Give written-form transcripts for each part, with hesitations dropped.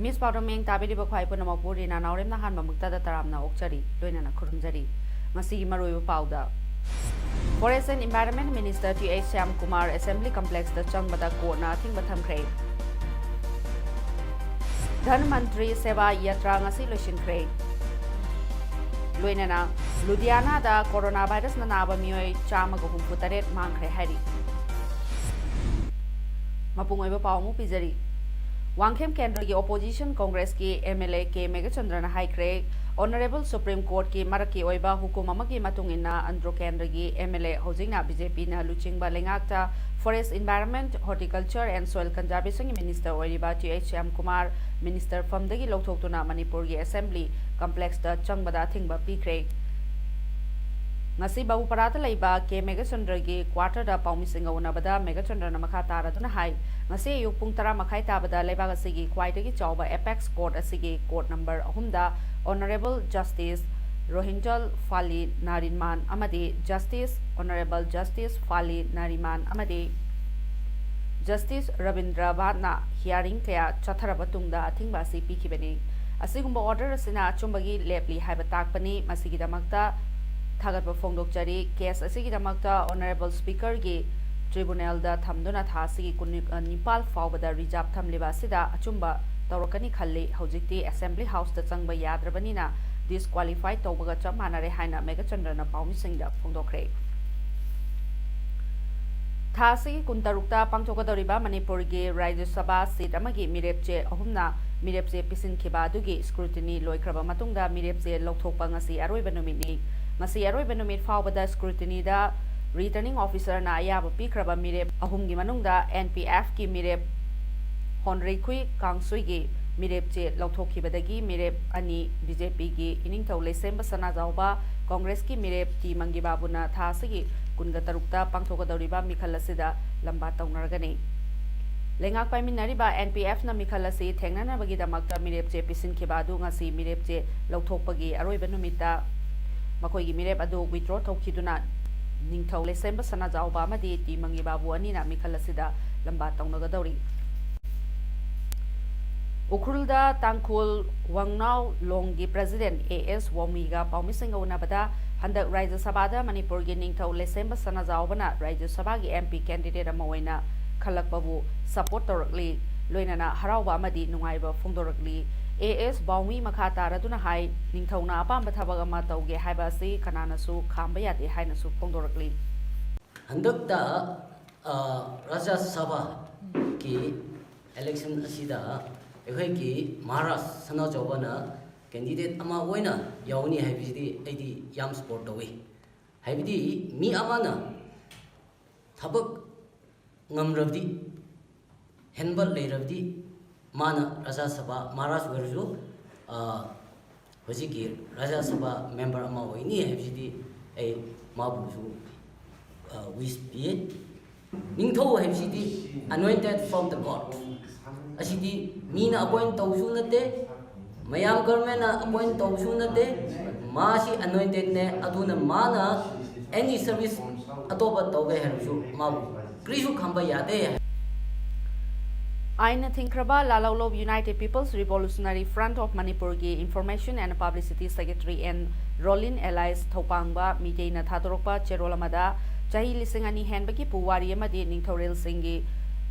Miss Paodam Tabidi Bakwai Punamapu Reena Naorem Nahan Mamukta Taramna Okchari, Luina Kurumjari, Masi Maru Pauda. Forest and Environment Minister T.H. Syam Kumar Assembly Complex the Changbata Court Nathing Batam Craig. Dhan Mantri Seva Yatra Ngasi Lushin Craig. Luina Ludiana da coronavirus Nanaba Mui Chamago Putaret Mankre Hari. Mapungo Paumu Pizari. Wangkhem Kendra की opposition Congress की MLA के मेघचंद्रन हाइक्रे Honorable Supreme Court की मरकी ओइबा हुकुम अमगी मतुंगिना अंद्रो केंद्र की MLA होजिंगना BJP ना लुचिंगबा लेंगाक्ता Forest Environment Horticulture and Soil Conservation Minister ओइबा T.H. Syam Kumar Minister फमदगी लौथोक्तुना Manipur की Assembly Complex दा चंगबदा थिंगबा पीख्रे ngasi babu parata laiba ke megachandra gi quarter da paumisinga unabada megachandra na makha taraduna hai ngasi yuk pung tara makhai tabada laiba asigi kwaidagi chawba apex court asigi court number 3 da Honorable Justice Rohingyal Fali Nariman amadi Honorable Justice Fali Nariman amadi Justice Rabindra Bhatna hearing kaya chatharaba tungda athingba si pikhibani asigumba order asina chumbagi lepli haiba takpani masigi damakta Thagat Fongdokchari case Asigidamakta Honorable Speaker gi Tribunal da Thamduna Thasi Nipal Fawbada Rijab Thamlibasida Achumba Taurokani Khalli Hojikti Assembly House da Changba Yadrabanina disqualified Tobaga Chamanare Haina Megachandrana Paumisingda Fongdokre Thasi Kuntarukta Pangchokadoriba Manipur gi Rajya Sabha seat amagi Mirepche Ahumna Mirepche Pisin Kibadugi scrutiny Loikraba Matungda Mirepche Lokthokpa ngasi Aroiba numini Masi Aroiba numit Fawbada scrutiny da returning officer na ayaba pikraba mirep ahumgi manungda NPF ki mirep Honrekui Kangsui gi mirep che lauthokibadagi mirep ani BJP gi iningthau lesemba sana jawba Congress ki mirep ti mangi babuna thasigi kunga tarukta pangthokadoriba mikhalasida lamba taunargani Lengak paiminariba NPF na mikhalasi thengnana bagi damakta mirep che pisin khibadu ngasi mirep che lauthokpagi aroiba numita Makoi mirep adu withdraw thokiduna ningthau lesemba sana jawba amadi ti mangi babu ani na mikhalasida lamba taunagadauri Ukrulda Tangkul Wangnau Longgi President AS Womiga Paumisinga unabada handak Rajya Sabha Manipur gi ningthau lesemba sana jawbana Rajya Sabha gi MP candidate amawaina khalakbabu support torakli loinana harauba amadi nungaiba fongdorakli AS Baumi Makata Raduna Hai Ningtona Apamba Tabagama Tauge Haibasi Kananasu Kambayati Hainasu Pondorakli Handakta Raja Sabha ki election asida ki Maras Sana Jovana candidate Ama Wena Yauni Habidi Adi Yam Sport away Habidi Mi Amana Tabak Ngamravdi Henbal Layravdi Mana Raja Sabha Maras Verju Hojiki Raja Sabha member Amawaini Habidi a Mabuju Wispi Ningto Habidi anointed from the God Asidi Mina appoint Tausunate Mayam Garmena appoint Tausunate Mashi anointed ne Aduna Mana any service Atoba Toge Herju Mabu Krishu Kamba Yade Aina Thinkraba Lalaulob United People's Revolutionary Front of Manipur gi Information and Publicity Secretary and Rolin Elias Thopangba Mijena Thadorokpa Cherolamada Chahi Lisingani Henbaki Puwari Amadi Ningthoril Singi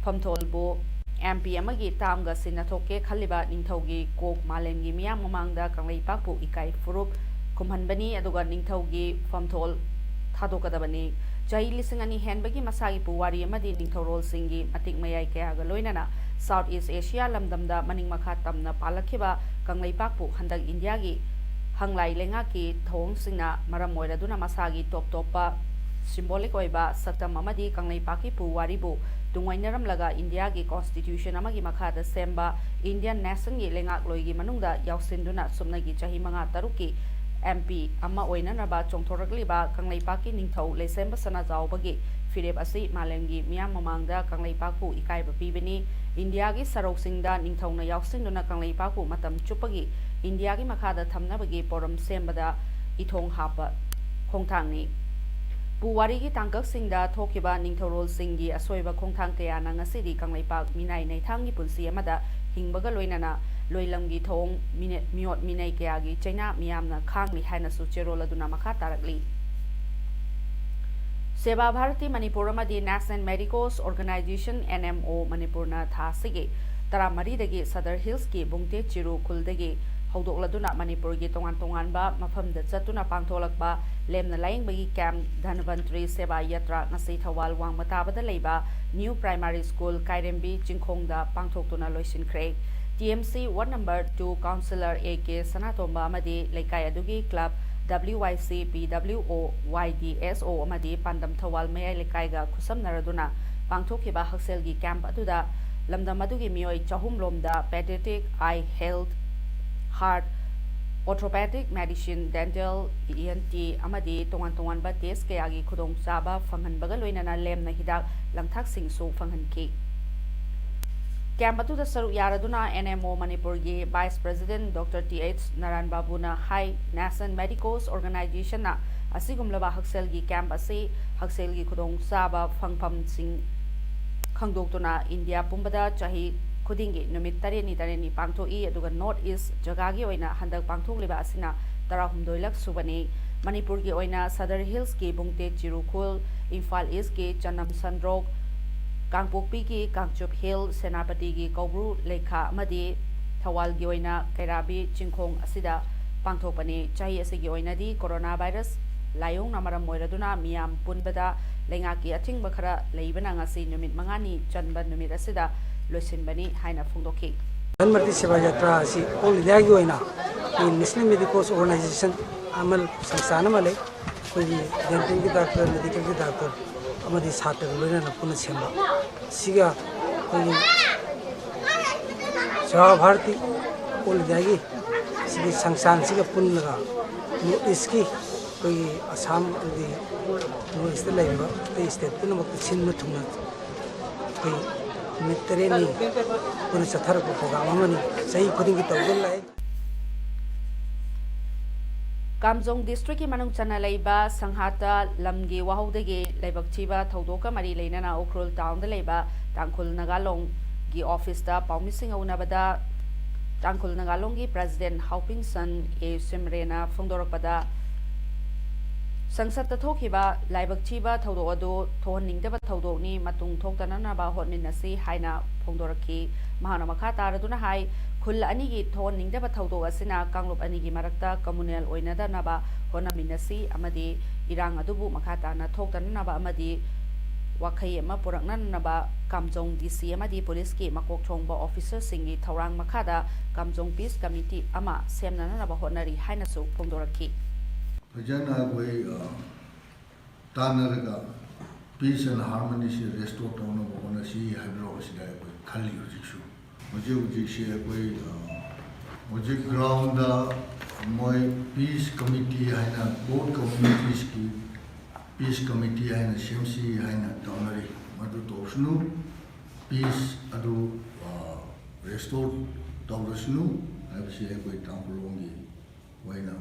Pamtolbo MP Amagi Tamga Sinatoke Khaliba Ningthogi Kok Malengi Miyam Mamangda Kanglai Pakpu Ikai Furup Kumhanbani Aduga Ningthogi Pamtol Thadokadabani Chahi Lisingani Henbaki Masagi Puwari Amadi Ningthorol Singi Matik Mayai Kayaga Loinana Southeast Asia lamdamda maning makha tamna palakhiba kanglai pakpu handak India gi hanglai lenga ki thong singna maram moiraduna masagi top topa symbolic oiba saktam amadi kanglai paki pu waribu tungwainarlamlaga India gi constitution amagi makhada semba Indian nation gi lengak loigi manungda yausinduna sumnagi chahi manga taruki MP ama oinanaba chongthorakliba kangleipaki ningthau leisemba sana jawbagi firep asi malengi miyam mamangda kangleipakpu ikaiba pibani India gi saroksingda ningthauna yausinduna kangleipakpu matam chupagi India gi makhada thamnabagi poram sembada ithong hapa khongthangni Puwari gi tangkak singda thokiba ningthorol singgi asoiba khongthang kayana ngasidi kanglaipak minai naithangi punsi amada hingbaga loinana loilamgi thong miot minai kayagi chaina miyamna khangli haina su cherol aduna makha tarakli Seva Bharati Manipur amadi National Medicos Organization NMO Manipurna thasigi taramari dagi Sadar Hills ki bungte chiru khuldagi haudoqladuna Manipur gi tongan-tonganba mafamda chatuna pangtholakba lemna laingbagi camp Dhanvantri Seva Yatra ngasi thawal wangmatabada leiba New Primary School Kairembi Chingkhongda pangthoktuna loisinkhre TMC Ward Number 2 Councillor AK Sanatomba amadi Laikai adugi Club WYC PWO YDSO amadi Pandam Thawal Mayai Laikaiga khusamnaraduna pangthokhiba hakselgi camp aduda lamdam adugi mioi chahum lomda pediatric eye health heart orthopedic medicine dental ENT amadi tongan-tonganba test kayagi khudong chaba phanghanbaga loinana lemna hidak langthaksing su phanghanki Camp atuda saruk yaraduna NMO Manipur gi Vice President Dr. TH Naran Babuna High National Medicos Organization na asigumlaba haksel gi camp asi haksel gi khudong chaba phangpham sing khangdoktuna India pumbada chahi khudingi numit tareni pangthoi aduga North East jagagi oina handak pangthokliba asina 16 lak subani Manipur gi oina Sadar Hills ki bungte chirukhul Imphal East ki Chanam Sandrok Kangpokpi ki Kangchup Hill Senapati ki Kaubru Lekha amadi Thawal gi oina Kairabi Chingkhong asida pangthokpani chahi asigi oina di coronavirus layong namaram moiraduna miyam punbada lengaki athingba khara leibana ngasi numit mangani chanba numit asida loisinbani haina phungdokhi Dhanvantri Seva Yatra asi all India gi oina National Medicos Organization amal samsana male koi dental ki doctor medical ki doctor amadi satar loina na puna semba siga koi Seva Bharati all India gi sigi samsan siga punnaga iski koi Assam di North laiba the state punna sinma thungna koi Mitreni puna sathar ko program amani sahi khuding ki tawdel lai Kamjong District ki manung chana leiba Sanghata lamgi wahaudagi leibak chiba thaudoka mari leinana Ukrul town da leiba Tangkhul Nagalong gi office da paumising aunabada Tangkhul Nagalong gi President Hauping San A Simrena phongdorakpada Sangsat thokhiba laibak chiba thaudo adu thohningdaba thaudokni matung thoktananaba hotminasi haina phongdorakhi mahana makha taraduna hai khul ani gi thohningdaba thaudok asina kanglup ani gi marakta communal oinadanaba honaminasi amadi irang adubu makha tana thoktananaba amadi wakhai ama puraknanaba Kamjong DC amadi police ki makok thongba officer singi thorang makhada Kamjong Peace Committee ama semnanaba honari haina su phongdorakhi Vijayana koi tanaraga peace and harmony se restore tona bona si habro sida koi khali hujishu mujhe se koi mujhe ground da moi peace committee haina board communities ki peace committee haina CMC haina tonari madu tosnu peace adu restore tawrasnu habse koi tampulongi waina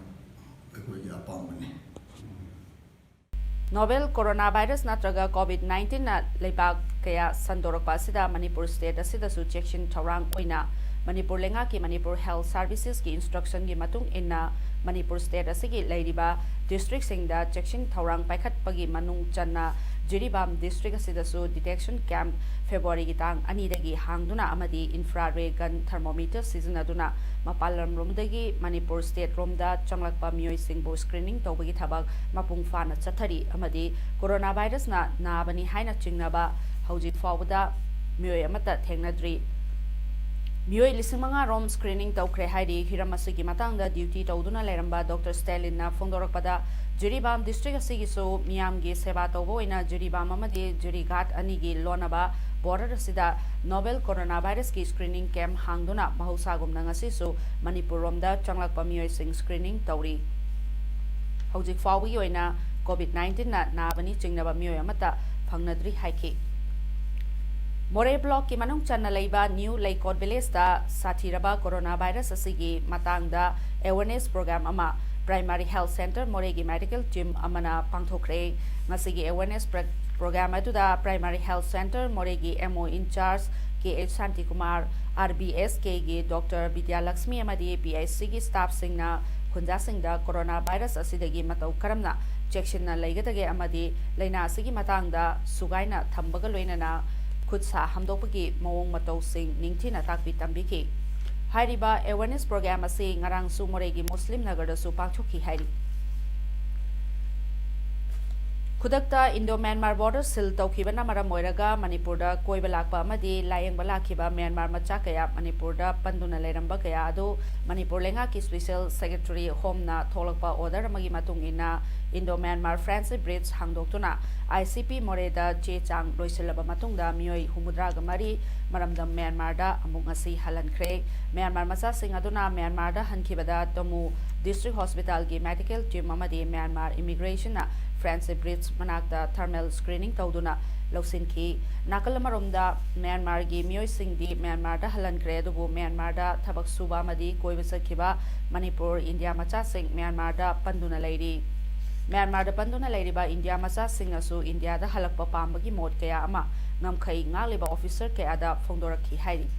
Novel coronavirus natraga COVID-19 na leibak kaya sandorakpa sida Manipur state asida su check-in thorang oina Manipur lenga ki Manipur Health Services ki instruction gi matung inna Manipur state asigi leiriba district singda check-in thorang paikhat pagi manung channa Jiribam district asida su detection camp February gi tang ani dagi hangduna amadi infrared gun thermometer sizinaduna mapalam romdagi Manipur state romda changlakpa mioi singbo screening tawbagi thabak mapung fana chathari amadi coronavirus na nabani haina chingnaba hojik fawda mioi amata thengnadri mioi lisingmanga rom screening tawkhre hairi hiramasigi matangda duty tawduna leramba Dr. Stalin na phongdorakpada Jiribam district asigi so miyamgi seba tawbo ina Jiribam amadi Jirigat anigi lonaba border asida novel coronavirus ki screening camp hangduna mahusagumna ngasisu Manipur romda changlakpa miyoi screening tauri hojik fawi oina COVID-19 na nabani chingnaba miyoi amata phangnadri haiki More block ki manung channa leiba new Laikot village da sathiraba coronavirus asigi matangda awareness program ama primary health center more gi medical team amana pangthokre ngasigi awareness program atuda primary health center more gi MO in charge ke Shanti Kumar RBS ke gi Dr Vidya Lakshmi amadi PIC gi staff singna khunja singda coronavirus asidagi matau karamna chection na leigadage amadi leina asigi matangda sugaina thambaga loinana khutsa hamdokpagi mawong matau sing ningthina takpi tambiki hairiba awareness program ase ngarang su moregi muslim nagar su pangthokhi hairi khudakta Indo Myanmar border sil tawkhibana maram oiraga Manipur da koiba lakpa amadi layengba lakhiba Myanmar macha kaya Manipur da panduna leramba kaya adu Manipur lenga ki special secretary home na tholakpa order amagi matung ina Indo Myanmar friendship bridge hangdoktuna ICP moreda che chang loisilaba matungda mioi humudra gamari maramda Myanmar da amung asi halankre Myanmar macha sing aduna Myanmar da hankibada tomu district hospital gi medical team amadi Myanmar immigration na friendship bridge manakda thermal screening tawduna lausinki nakalamaromda Myanmar gi mioi singdi Myanmar da halankre adubu Myanmar da thabak suba amadi koiba sakhiba Manipur India macha sing Myanmar da panduna leiri Myanmar da panduna leiriba India macha singasu India da halakpa pambagi mod kaya ama ngamkhai ngaleba officer kaya da phongdorakhi hairi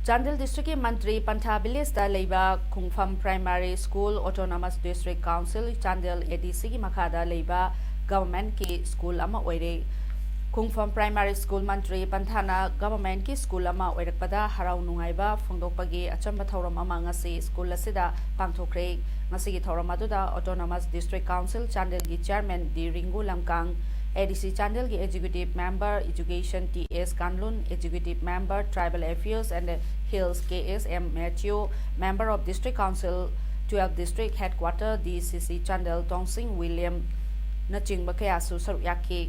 Chandel district ki mantri Pantha village da leiba Khungpham primary school autonomous district council Chandel ADC ki makhada leiba government ki school ama oire Khungpham primary school mantri Panthana government ki school ama oirakpada harau nungaiba phongdokpagi achamba thoram ama ngasi school asida pangthokre ngasi gi thoram aduda autonomous district council Chandel gi chairman di Ringu Lamkang ADC Chandel gi executive member education TS Kanlun executive member tribal affairs and hills KSM Matthew member of district council 12 district headquarter DCC Chandel Tongsing William nachingba kaya su saru yakki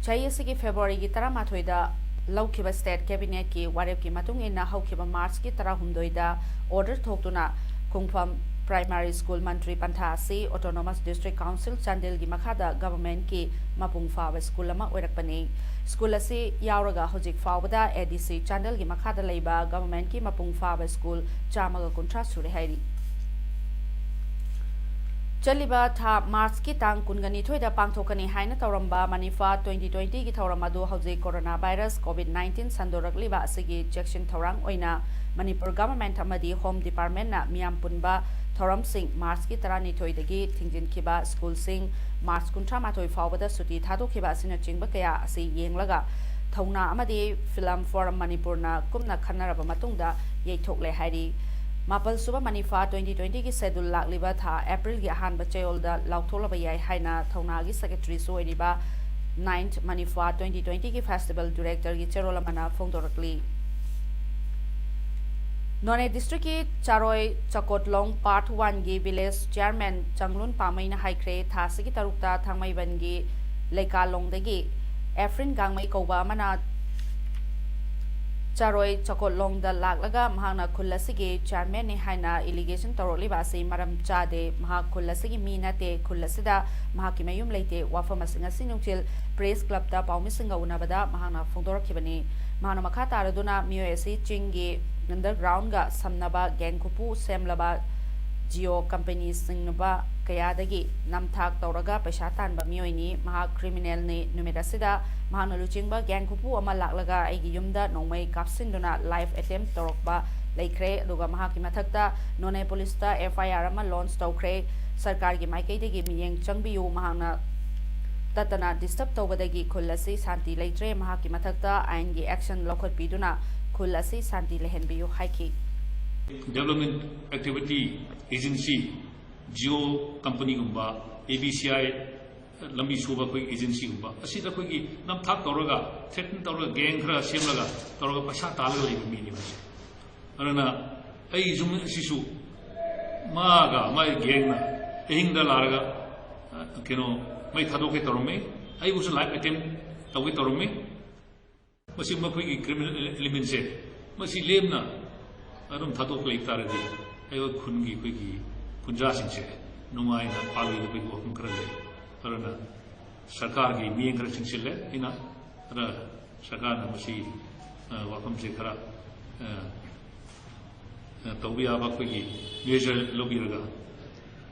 chayesi gi February gi 13 da laukiba state cabinet ki warep ki matung ina haukiba March ki 16 da order thoktuna Khungpham primary school mantri Pantha si autonomous district council Chandel gi makhada government ki mapung fawa school ama oirakpani school asi yauraga hojik fawada ADC Chandel gi makhada leiba government ki mapung fawa school chamaga kontra sure hairi Chaliba tha March ki tang kungani thoida pangthokani haina tawramba Manifa 2020 gi thawramadu hojik coronavirus COVID-19 sandorakliba asigi section thawrang oina Manipur government amadi home department na miam punba thoram sing March ki 12 dagi thingjin khiba school sing March 13 fawbada suti thadu khiba asina chingba kaya asi yenglaga thongna amadi film forum Manipur na kumna khanaraba matungda yeithokle hairi Mapal suba Manifa 2020 ki schedule lakliba tha April gi ahanba chayolda lautholaba yai haina thongna gi secretary soiriba 9th Manifa 2020 ki festival director gi cherola mana phongdorakli None district ki Charoi Chakotlong part 1 gi village chairman Changlun Pamaina haikre thasigi tarukta thangmaiban gi Leikalong dagi Efrin Gangmai Koba mana Charoi Chakotlong da laklaga mahana khulasigi chairman ni haina allegation toroli basi maram chade maha khulasigi minate khulasida mahaki mayum leite wafama singa sinungtil press club da paumisinga unabada mahana phongdorakhibani mahana makha taraduna mioesi chingi underground ga samnaba gangkupu semlaba geo companies singnaba kayadagi namthak tawraga paisa tanba mioini maha criminal ni numerasida mahana luchingba gangkupu ama laklaga aigi yumda nongmai kapsinduna live attempt torokba laikre aduga mahaki mathakta none police ta FIR ama launch tawkre sarkar gi maikaidagi miyeng changbiyu mahana tatana disturb tawbadagi khullasi santi leitre mahaki mathakta ain gi action lokhot piduna Kulasi Santi Lehenbiyu Haiki Development Activity Agency Geo Company Gumba ABCI Lambi Suba Quick Agency Gumba Asida Quickie Nam Tak Toraga Threaten Toraga Gang Kra Semlaga Toraga Pasha Talaga Minibus Arana A Zum Sisu Maga my Gangna Ehing the Larga Keno my Tadoke Torome I was a live attempt tawgi tormi masi makhoi criminal element se masi lemna arum thadok lei taradi ayo khungi khoi gi kunja sing se nungai na pali le ko khum krale parana sarkar gi mieng kra sing sile ina ra sarkar na masi wakham se khara tawbi aba khoi gi measure logiraga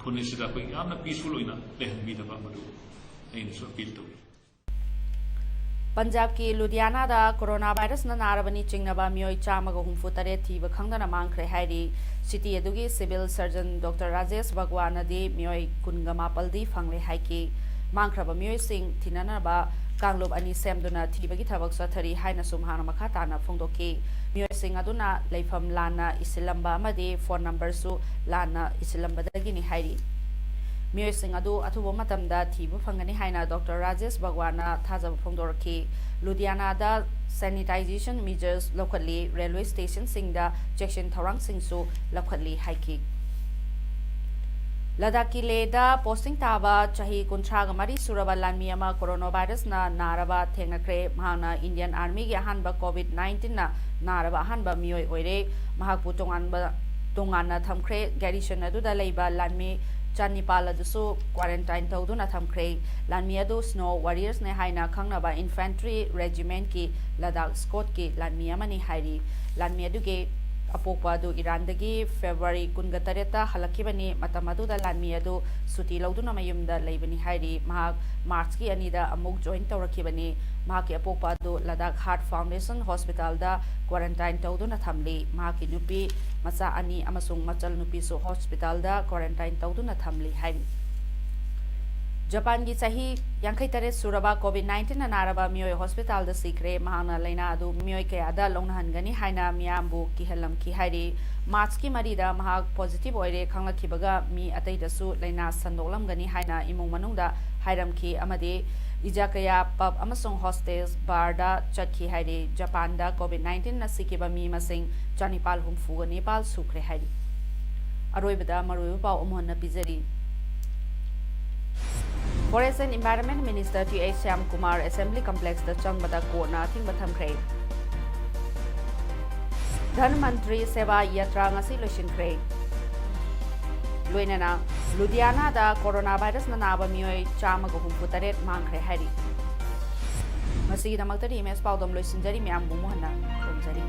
khuni sida khoi amna peaceful oina lehmi da ba madu aina so appeal to Punjab की लुधियाना दा corona virus न नारबनी चिंगनबा मियोय चामग हुंफु तरे थीब खंगदना मांखरे हाइरी सिटी अदुगी civil surgeon doctor Rajesh Bhagwan दी मियोय कुनगमा पल्दी फंगले हाइकी मांखरबा मियोय सिंग थिननबा कांगलोब अनि सेमदुना थीबगी थबक सथरी हाइना सुमहाना मखा ताना फोंदोकी मियोय सिंग अदुना लेफम लाना इसिलंबा अमदी फोन नंबर सु लाना इसिलंबदगी नि हाइरी मियोय सिंग अदु अथुबो मतमदा थीबु फंगनी हाइना डॉक्टर राजेश भगवाना थाजब फोंदोरकी लुधियाना दा sanitization measures locally railway station सिंगदा चेक्शन थौरांग सिंगसु लखली हाइकी लद्दाख की लेदा पोस्टिंग ताबा चाही कुंथ्राग मरी सुरबा लानमी अमा कोरोना वायरस ना नारबा थेंगनख्रे महाना इंडियन आर्मी की अहानबा कोविड-19 ना नारबा अहानबा मियोय ओइरे महाकु तोंगाना थमख्रे गैरिशन अदुदा लेबा लानमी चानिपाल अदुसु क्वारंटाइन तौदुना थमख्रे लानमी अदु स्नो वॉरियर्स ने हाइना खंगनबा इन्फेंट्री रेजिमेंट की लद्दाख स्क्वाड की लानमी अमनी हाइरी लानमी अदुगे अपोपा अदु इरानदगी फेब्रुवारी 23 हलक्किबनी मतम अदुदा लानमी अदु सुटी लौदुना मयुमदा लेबनी हाइरी महाक मार्च की अनीदा अमुक जॉइन तौरखिबनी महाकी अपोपा अदु लद्दाख हार्ट फाउंडेशन हॉस्पिटल दा क्वारंटाइन तौदुना थमली महाकी नुपी मचा अनि अमसुंग मचल नुपी सु हॉस्पिटल दा क्वारंटाइन तौदुना थमली हाइरी जापान की चाही 53 सुरबा कोविड-19 ना नारबा मियोय हॉस्पिटल दा सिक्रे महाना लेना अदु मियोय कयादा लोंगनहनगनी हाइना मियामबु किहलम की हाइरी मार्च की मरीदा महाक पॉजिटिव ओइरे खंगलखिबगा मी अतैदसु लेना संदोलमगनी हाइना इमुंग मनुंगदा हाइरमखी अमदे इजाकया पब अमसुंग हॉस्टेल्स बारदा चटखी हाइरे जापान दा कोविड-19 ना सिकिबा मी मसिंग चानिपाल हुंफु नेपाल सुक्रे हाइरी अरोइबदा मरुय पाउ अमहन पिजरी Forest and Environment Minister T.H. Shyam Kumar Assembly Complex the Changbada Kona Thingbatham Kray. Dhan Mantri Seva Yatra Ngasi Lushin Kray. Luinana Ludhiana da coronavirus na naba miyoy chamago humputaret mangkre hari. Masigi na magtari mes Paodam Luisinjari miyam bumuhana kumjari.